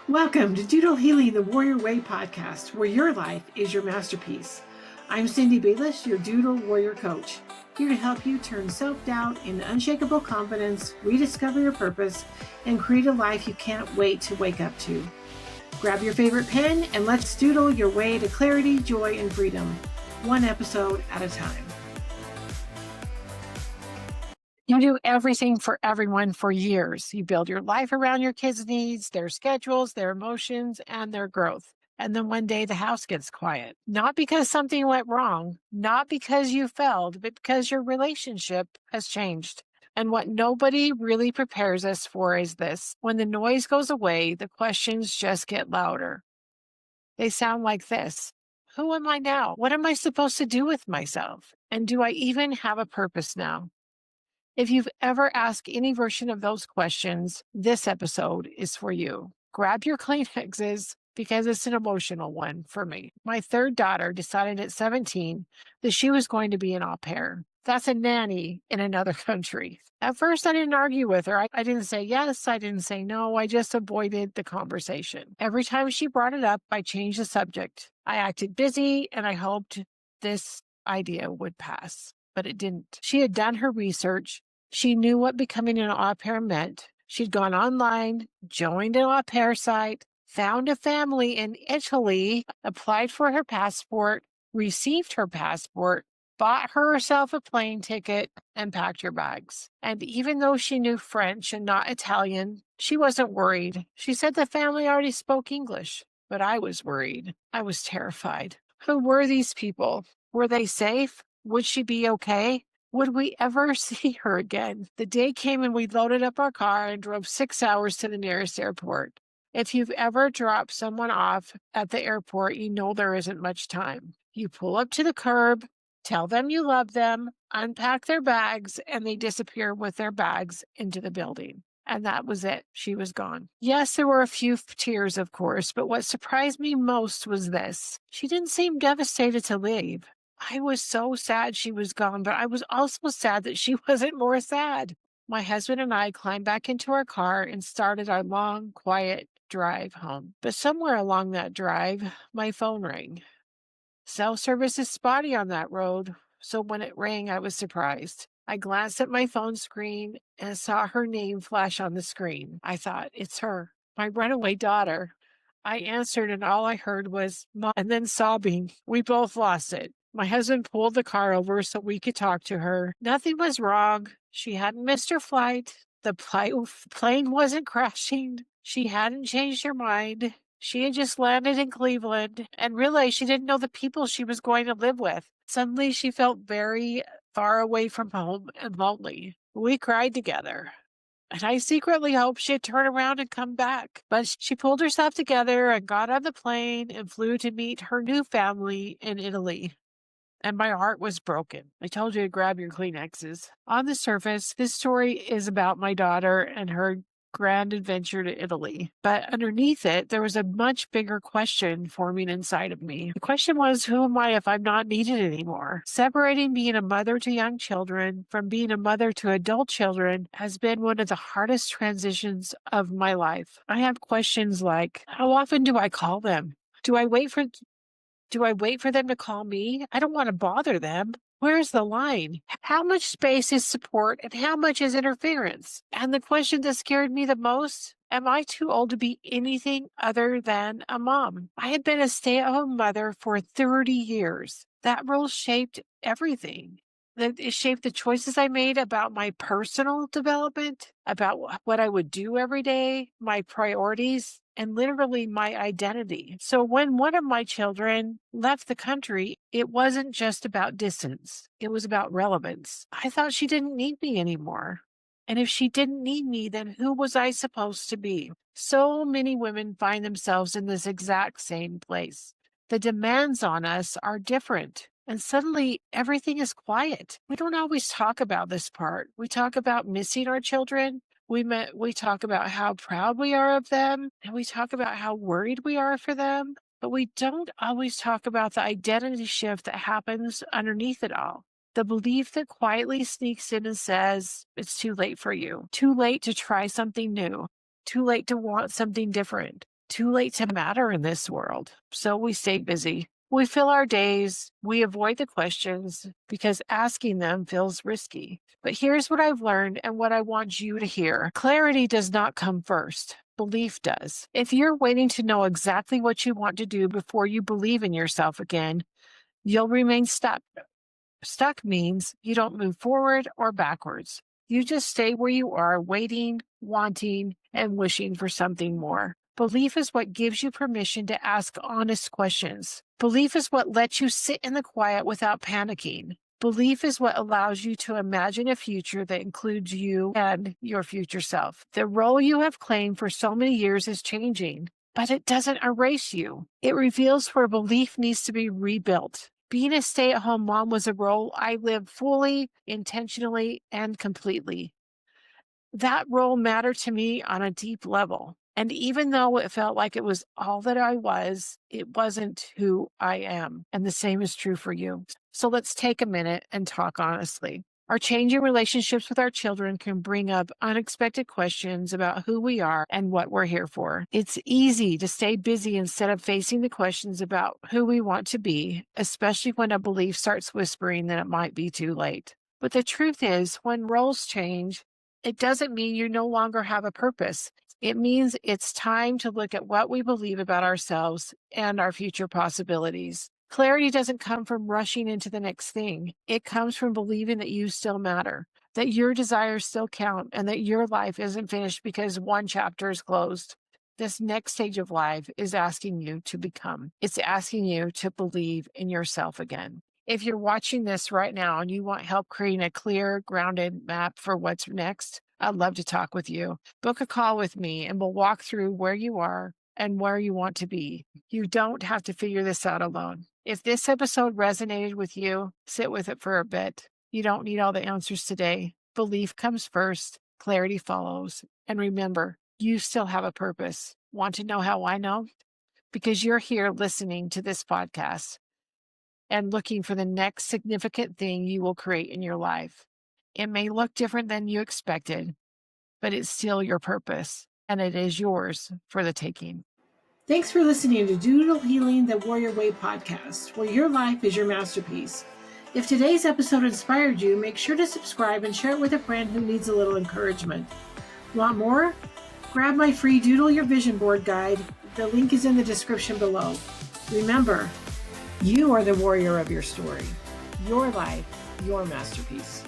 Welcome to Doodle Healing the Warrior Way podcast, where your life is your masterpiece. I'm Cindy Bayless, your Doodle Warrior Coach, here to help you turn self-doubt into unshakable confidence, rediscover your purpose, and create a life you can't wait to wake up to. Grab your favorite pen and let's doodle your way to clarity, joy, and freedom, one episode at a time. You do everything for everyone for years. You build your life around your kids' needs, their schedules, their emotions, and their growth. And then one day the house gets quiet. Not because something went wrong, not because you failed, but because your relationship has changed. And what nobody really prepares us for is this. When the noise goes away, the questions just get louder. They sound like this. Who am I now? What am I supposed to do with myself? And do I even have a purpose now? If you've ever asked any version of those questions, this episode is for you. Grab your Kleenexes because it's an emotional one for me. My third daughter decided at 17 that she was going to be an au pair. That's a nanny in another country. At first, I didn't argue with her. I didn't say yes. I didn't say no. I just avoided the conversation. Every time she brought it up, I changed the subject. I acted busy and I hoped this idea would pass, but it didn't. She had done her research. She knew what becoming an au pair meant. She'd gone online, joined an au pair site, found a family in Italy, applied for her passport, received her passport, bought herself a plane ticket, and packed her bags. And even though she knew French and not Italian, she wasn't worried. She said the family already spoke English, but I was worried. I was terrified. Who were these people? Were they safe? Would she be okay? Would we ever see her again? The day came and we loaded up our car and drove 6 hours to the nearest airport. If you've ever dropped someone off at the airport, you know there isn't much time. You pull up to the curb, tell them you love them, unpack their bags, and they disappear with their bags into the building. And that was it. She was gone. Yes, there were a few tears, of course, but what surprised me most was this. She didn't seem devastated to leave. I was so sad she was gone, but I was also sad that she wasn't more sad. My husband and I climbed back into our car and started our long, quiet drive home. But somewhere along that drive, my phone rang. Cell service is spotty on that road, so when it rang, I was surprised. I glanced at my phone screen and saw her name flash on the screen. I thought, it's her, my runaway daughter. I answered and all I heard was, Mom, and then sobbing. We both lost it. My husband pulled the car over so we could talk to her. Nothing was wrong. She hadn't missed her flight. The plane wasn't crashing. She hadn't changed her mind. She had just landed in Cleveland and realized she didn't know the people she was going to live with. Suddenly, she felt very far away from home and lonely. We cried together. And I secretly hoped she'd turn around and come back. But she pulled herself together and got on the plane and flew to meet her new family in Italy. And my heart was broken. I told you to grab your Kleenexes. On the surface, this story is about my daughter and her grand adventure to Italy. But underneath it, there was a much bigger question forming inside of me. The question was, who am I if I'm not needed anymore? Separating being a mother to young children from being a mother to adult children has been one of the hardest transitions of my life. I have questions like, how often do I call them? Do I wait for them to call me? I don't want to bother them. Where's the line? How much space is support and how much is interference? And the question that scared me the most, am I too old to be anything other than a mom? I had been a stay-at-home mother for 30 years. That role shaped everything. It shaped the choices I made about my personal development, about what I would do every day, my priorities, and literally my identity. So when one of my children left the country, it wasn't just about distance. It was about relevance. I thought she didn't need me anymore. And if she didn't need me, then who was I supposed to be? So many women find themselves in this exact same place. The demands on us are different. And suddenly everything is quiet. We don't always talk about this part. We talk about missing our children. We talk about how proud we are of them, and we talk about how worried we are for them, but we don't always talk about the identity shift that happens underneath it all. The belief that quietly sneaks in and says, it's too late for you, too late to try something new, too late to want something different. too late to matter in this world. So we stay busy. We fill our days. We avoid the questions because asking them feels risky. But here's what I've learned and what I want you to hear. Clarity does not come first. Belief does. If you're waiting to know exactly what you want to do before you believe in yourself again, you'll remain stuck. Stuck means you don't move forward or backwards. You just stay where you are, waiting, wanting, and wishing for something more. Belief is what gives you permission to ask honest questions. Belief is what lets you sit in the quiet without panicking. Belief is what allows you to imagine a future that includes you and your future self. The role you have claimed for so many years is changing, but it doesn't erase you. It reveals where belief needs to be rebuilt. Being a stay-at-home mom was a role I lived fully, intentionally, and completely. That role mattered to me on a deep level. And even though it felt like it was all that I was, it wasn't who I am. And the same is true for you. So let's take a minute and talk honestly. Our changing relationships with our children can bring up unexpected questions about who we are and what we're here for. It's easy to stay busy instead of facing the questions about who we want to be, especially when a belief starts whispering that it might be too late. But the truth is, when roles change, it doesn't mean you no longer have a purpose. It means it's time to look at what we believe about ourselves and our future possibilities. Clarity doesn't come from rushing into the next thing. It comes from believing that you still matter, that your desires still count, and that your life isn't finished because one chapter is closed. This next stage of life is asking you to become. It's asking you to believe in yourself again. If you're watching this right now and you want help creating a clear, grounded map for what's next, I'd love to talk with you. Book a call with me and we'll walk through where you are and where you want to be. You don't have to figure this out alone. If this episode resonated with you, sit with it for a bit. You don't need all the answers today. Belief comes first, clarity follows. And remember, you still have a purpose. Want to know how I know? Because you're here listening to this podcast and looking for the next significant thing you will create in your life. It may look different than you expected, but it's still your purpose, and it is yours for the taking. Thanks for listening to Doodle Healing the Warrior Way podcast, where your life is your masterpiece. If today's episode inspired you, make sure to subscribe and share it with a friend who needs a little encouragement. Want more? Grab my free Doodle Your Vision Board guide. The link is in the description below. Remember, you are the warrior of your story. Your life, your masterpiece.